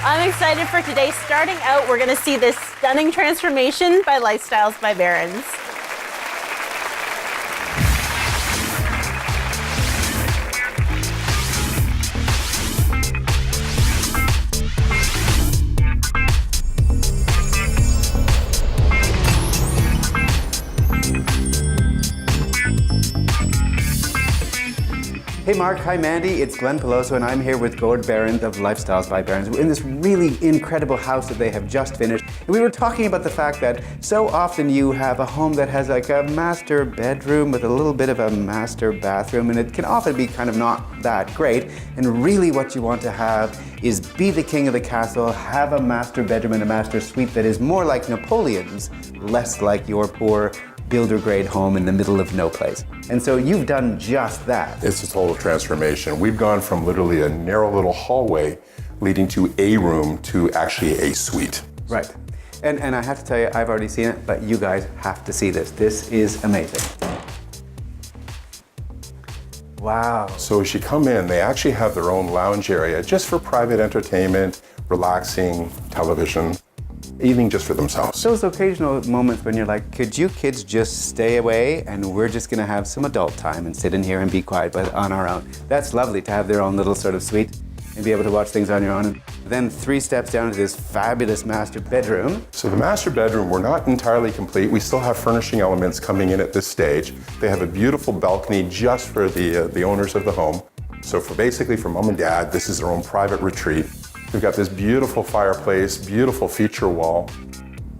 I'm excited for today. Starting out, we're going to see this stunning transformation by Lifestyles by Barons. Hey Mark, hi Mandy, it's Glen Peloso and I'm here with Gord of Lifestyles by Barons. We're in this really incredible house that they have just finished. And we were talking about the fact that so often you have a home that has like a master bedroom with a little bit of a master bathroom, and it can often be kind of not that great. And really what you want to have is be the king of the castle, have a master bedroom and a master suite that is more like Napoleon's, less like your poor builder grade home in the middle of no place. And so you've done just that. It's a total transformation. We've gone from literally a narrow little hallway leading to a room to actually a suite. Right. And I have to tell you, I've already seen it, but you guys have to see this. This is amazing. Wow. So as you come in, they actually have their own lounge area just for private entertainment, relaxing, television, evening just for themselves. Those occasional moments when you're like, could you kids just stay away and we're just gonna have some adult time and sit in here and be quiet but on our own. That's lovely to have their own little sort of suite and be able to watch things on your own. And then 3 steps down to this fabulous master bedroom. So the master bedroom, we're not entirely complete. We still have furnishing elements coming in at this stage. They have a beautiful balcony just for the owners of the home. So basically for mom and dad, this is their own private retreat. We've got this beautiful fireplace, beautiful feature wall.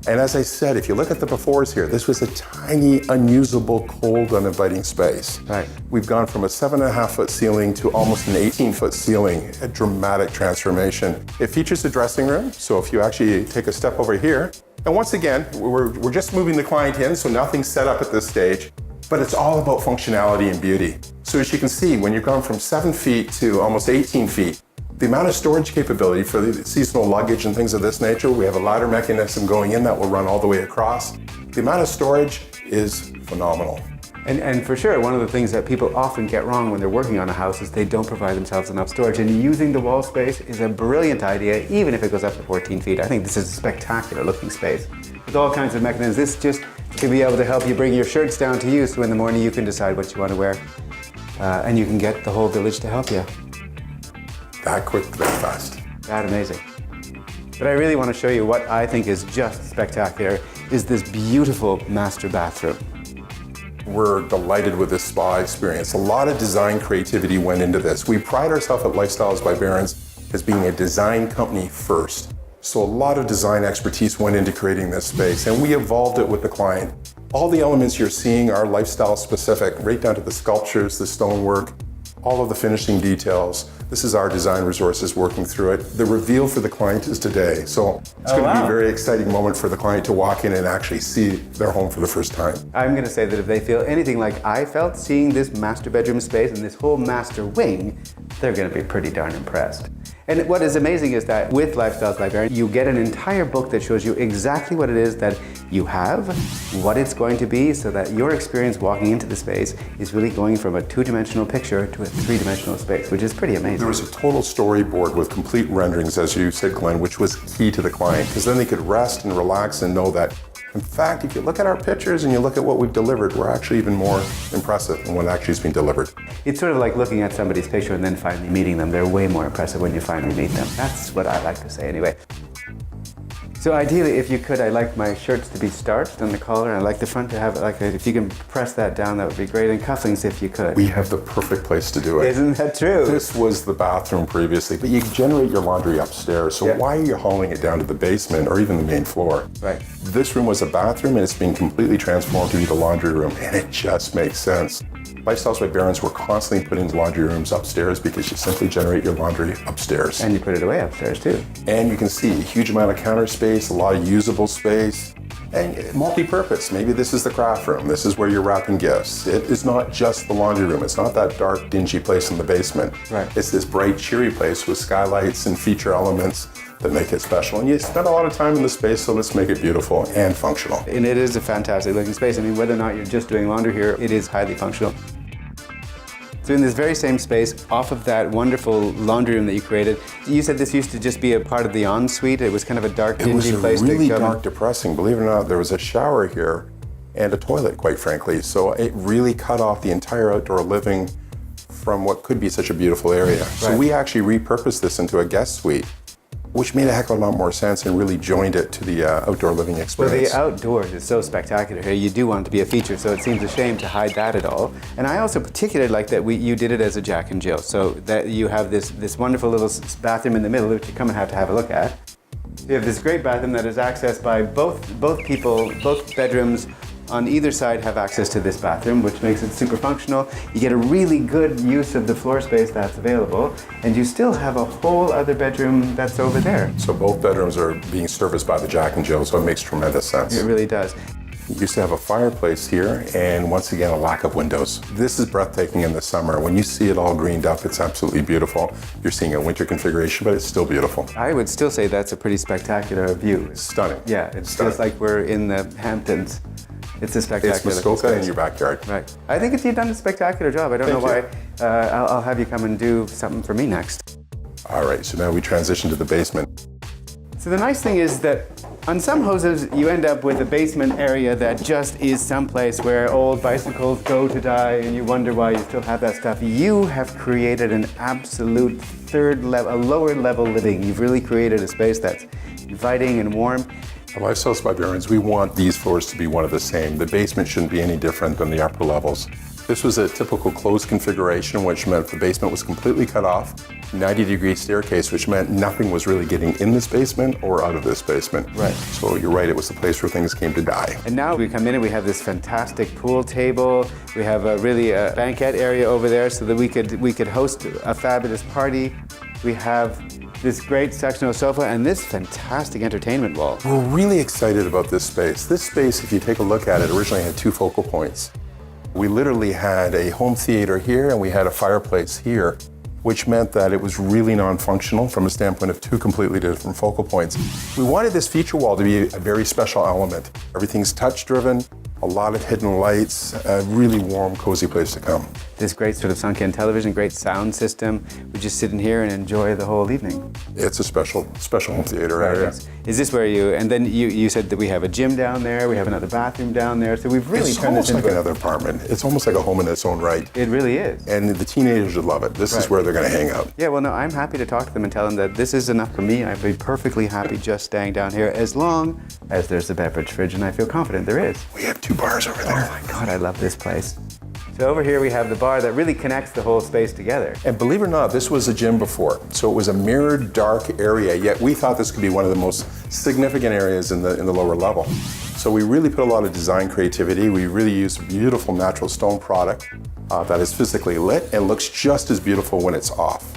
And as I said, if you look at the befores here, this was a tiny, unusable, cold, uninviting space. Right. We've gone from a 7.5-foot ceiling to almost an 18-foot ceiling, a dramatic transformation. It features a dressing room, so if you actually take a step over here, and once again, we're just moving the client in, so nothing's set up at this stage, but it's all about functionality and beauty. So as you can see, when you've gone from 7 feet to almost 18 feet, the amount of storage capability for the seasonal luggage and things of this nature, we have a ladder mechanism going in that will run all the way across. The amount of storage is phenomenal. And for sure, one of the things that people often get wrong when they're working on a house is they don't provide themselves enough storage, and using the wall space is a brilliant idea, even if it goes up to 14 feet. I think this is a spectacular looking space with all kinds of mechanisms. This just to be able to help you bring your shirts down to you, so in the morning you can decide what you want to wear, and you can get the whole village to help you. That quick, that fast. That amazing. But I really want to show you what I think is just spectacular, is this beautiful master bathroom. We're delighted with this spa experience. A lot of design creativity went into this. We pride ourselves at Lifestyles by Barons as being a design company first. So a lot of design expertise went into creating this space, and we evolved it with the client. All the elements you're seeing are lifestyle specific, right down to the sculptures, the stonework, all of the finishing details. This is our design resources working through it. The reveal for the client is today. So it's going to be a very exciting moment for the client to walk in and actually see their home for the first time. I'm going to say that if they feel anything like I felt seeing this master bedroom space and this whole master wing, they're going to be pretty darn impressed. And what is amazing is that with Lifestyles by Barons, you get an entire book that shows you exactly what it is that you have, what it's going to be, so that your experience walking into the space is really going from a 2-dimensional picture to a 3-dimensional space, which is pretty amazing. There was a total storyboard with complete renderings, as you said, Glenn, which was key to the client, because then they could rest and relax and know that, in fact, if you look at our pictures and you look at what we've delivered, we're actually even more impressive than what actually has been delivered. It's sort of like looking at somebody's picture and then finally meeting them. They're way more impressive when you finally meet them. That's what I like to say anyway. So ideally, if you could, I like my shirts to be starched on the collar, and I like the front to have, like, if you can press that down, that would be great, and cufflinks if you could. We have the perfect place to do it. Isn't that true? This was the bathroom previously, but you generate your laundry upstairs, so why are you hauling it down to the basement or even the main floor? Right. This room was a bathroom, and it's been completely transformed to be the laundry room, and it just makes sense. Lifestyles by Barons, we're constantly putting laundry rooms upstairs because you simply generate your laundry upstairs. And you put it away upstairs too. And you can see a huge amount of counter space, a lot of usable space, and multi-purpose. Maybe this is the craft room. This is where you're wrapping gifts. It is not just the laundry room. It's not that dark, dingy place in the basement. Right. It's this bright, cheery place with skylights and feature elements that make it special. And you spend a lot of time in the space, so let's make it beautiful and functional. And it is a fantastic looking space. I mean, whether or not you're just doing laundry here, it is highly functional. So in this very same space, off of that wonderful laundry room that you created, you said this used to just be a part of the ensuite. It was kind of a dark, dingy place. It was really dark, depressing. Believe it or not, there was a shower here and a toilet, quite frankly. So it really cut off the entire outdoor living from what could be such a beautiful area. Right. So we actually repurposed this into a guest suite, which made a heck of a lot more sense and really joined it to the outdoor living experience. Well, the outdoors is so spectacular here. You do want it to be a feature, so it seems a shame to hide that at all. And I also particularly like that you did it as a Jack and Jill, so that you have this wonderful little bathroom in the middle, which you come and have to have a look at. You have this great bathroom that is accessed by both people, both bedrooms on either side have access to this bathroom, which makes it super functional. You get a really good use of the floor space that's available, and you still have a whole other bedroom that's over there. So both bedrooms are being serviced by the Jack and Jill, so it makes tremendous sense. It really does. You used to have a fireplace here, and once again, a lack of windows. This is breathtaking in the summer. When you see it all greened up, it's absolutely beautiful. You're seeing a winter configuration, but it's still beautiful. I would still say that's a pretty spectacular view. It's stunning. Yeah, it's just like we're in the Hamptons. It's a spectacular. It's Muskoka in your backyard. Right. I think you've done a spectacular job. I don't know why. I'll have you come and do something for me next. All right, so now we transition to the basement. So the nice thing is that on some houses, you end up with a basement area that just is someplace where old bicycles go to die and you wonder why you still have that stuff. You have created an absolute third level, a lower level living. You've really created a space that's inviting and warm. At Lifestyles by Barons, we want these floors to be one of the same. The basement shouldn't be any different than the upper levels. This was a typical closed configuration, which meant the basement was completely cut off, 90-degree staircase, which meant nothing was really getting in this basement or out of this basement. Right. So you're right, it was the place where things came to die. And now we come in and we have this fantastic pool table. We have a banquet area over there so that we could host a fabulous party. We have this great sectional sofa and this fantastic entertainment wall. We're really excited about this space. This space, if you take a look at it, originally had two focal points. We literally had a home theater here and we had a fireplace here, which meant that it was really non-functional from a standpoint of two completely different focal points. We wanted this feature wall to be a very special element. Everything's touch-driven, a lot of hidden lights, a really warm, cozy place to come. This great sort of sunken television, great sound system. We just sit in here and enjoy the whole evening. It's a special home theater area. Is this where and then you said that we have a gym down there, we have another bathroom down there, so we've really turned this into like another apartment. It's almost like a home in its own right. It really is. And the teenagers would love it. This is where they're going to hang out. Yeah, well, no, I'm happy to talk to them and tell them that this is enough for me. I'd be perfectly happy just staying down here as long as there's a beverage fridge, and I feel confident there is. We have two bars over there. Oh my God, I love this place. So over here we have the bar that really connects the whole space together. And believe it or not, this was a gym before. So it was a mirrored, dark area, yet we thought this could be one of the most significant areas in the lower level. So we really put a lot of design creativity. We really used a beautiful natural stone product that is physically lit and looks just as beautiful when it's off.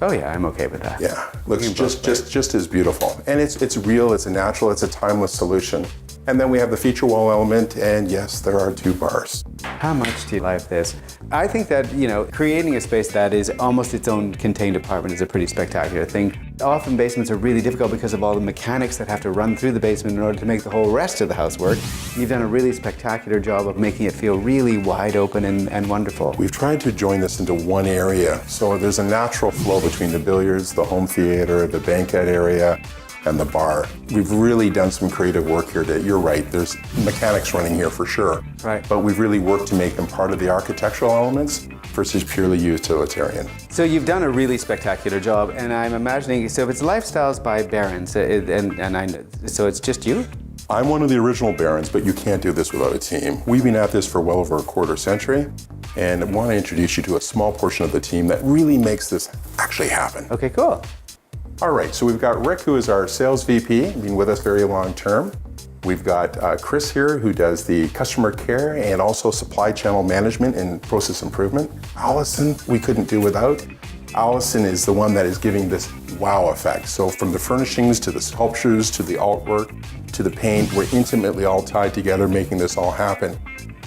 Oh yeah, I'm okay with that. Yeah, looks just as beautiful. And it's real, it's a natural, it's a timeless solution. And then we have the feature wall element, and yes, there are two bars. How much do you like this? I think that, creating a space that is almost its own contained apartment is a pretty spectacular thing. Often basements are really difficult because of all the mechanics that have to run through the basement in order to make the whole rest of the house work. You've done a really spectacular job of making it feel really wide open and wonderful. We've tried to join this into one area, so there's a natural flow between the billiards, the home theater, the banquet area, and the bar. We've really done some creative work here you're right, there's mechanics running here for sure. Right. But we've really worked to make them part of the architectural elements versus purely utilitarian. So you've done a really spectacular job, and I'm imagining, so if it's Lifestyles by Barons, so it's just you? I'm one of the original Barons, but you can't do this without a team. We've been at this for well over a quarter century, and I want to introduce you to a small portion of the team that really makes this actually happen. Okay, cool. All right, so we've got Rick, who is our sales VP, been with us very long term. We've got Chris here, who does the customer care and also supply channel management and process improvement. Allison, we couldn't do without. Allison is the one that is giving this wow effect. So from the furnishings to the sculptures to the artwork to the paint, we're intimately all tied together, making this all happen.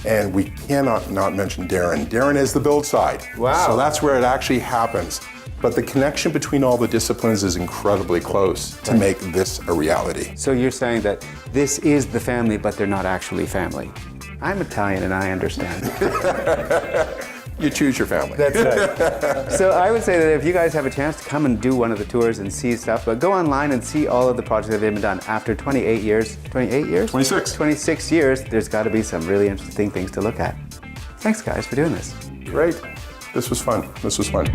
And we cannot not mention Darren. Darren is the build side. Wow. So that's where it actually happens. But the connection between all the disciplines is incredibly close to make this a reality. So you're saying that this is the family, but they're not actually family. I'm Italian and I understand. You choose your family. That's right. So I would say that if you guys have a chance to come and do one of the tours and see stuff, but go online and see all of the projects that have been done. After 28 years, 28 years? 26. 26 years, there's got to be some really interesting things to look at. Thanks, guys, for doing this. Great. This was fun. This was fun.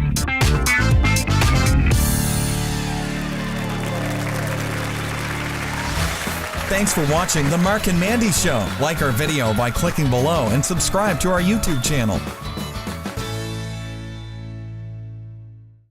Thanks for watching The Mark and Mandy Show. Like our video by clicking below and subscribe to our YouTube channel.